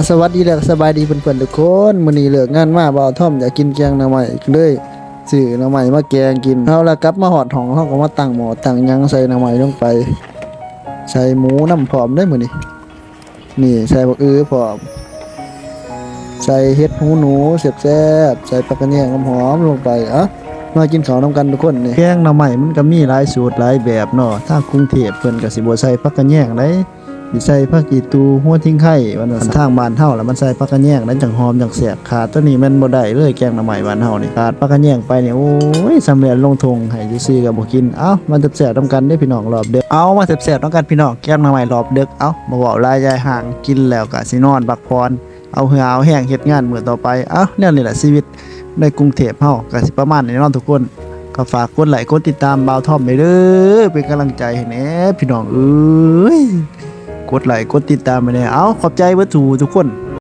สวัสดีและสบายดีเพื่อนๆทุกคนมื้อนี้เลิกงานมาบ่าวท่อมอยากกินแกงหน่อไม้อีกเลยซื้อหน่อไม้มาแกงกินเอาละกลับมาฮอดห้องเฮาก็มาตั้งหม้อตั้งหยังใส่หน่อไม้ลงไปใส่หมูน้ำพร้อมเด้อมื้อนี้นี่ใส่บักพร้อมใส่เห็ดหูหนูแซ่บๆใส่ผักกระเนียงหอมๆลงไปมากินข้าวนำกันทุกคนนี่แกงหน่อไม้มันก็มีหลายสูตรหลายแบบเนาะถ้ากรุงเทพเพิ่นก็สิบ่ใส่ผักกระเนียงได้สิใส่ผักอีตูหัวทิ้งไข่ว่าซั่นทางบ้านเฮาแล้วมันใส่ผักกระเนียงนั้นจังหอมจังแซ่บขาดตัวนี้มันบ่ได้เลยแกงหน่อไม้บ้านเฮานี่ขาดผักกระเนียงไปนี่โอ้ยสำเร็จลงทงให้ซื่อๆก็บ่กินมาแซ่บๆนำกันเด้อพี่น้องรอบดึกมาแซ่บๆนำกันพี่น้องแกงหน่อไม้รอบดึกบ่เว้าหลายยายห่างกินแล้วก็สินอนพักผ่อนเอาเหือเอาแห้งเฮ็ดงานมื้อต่อไปแนวนี้แหละชีวิตในกรุงเทพเฮาก็สิประมาณนี้เนาะทุกคนก็ฝากกดไลค์กดติดตามบ่าวทอมไปเด้อเป็นกำลังใจให้แหน่พี่น้องเอ้ยกดไลค์กดติดตามไปแหน่ขอบใจเบิดทุกคน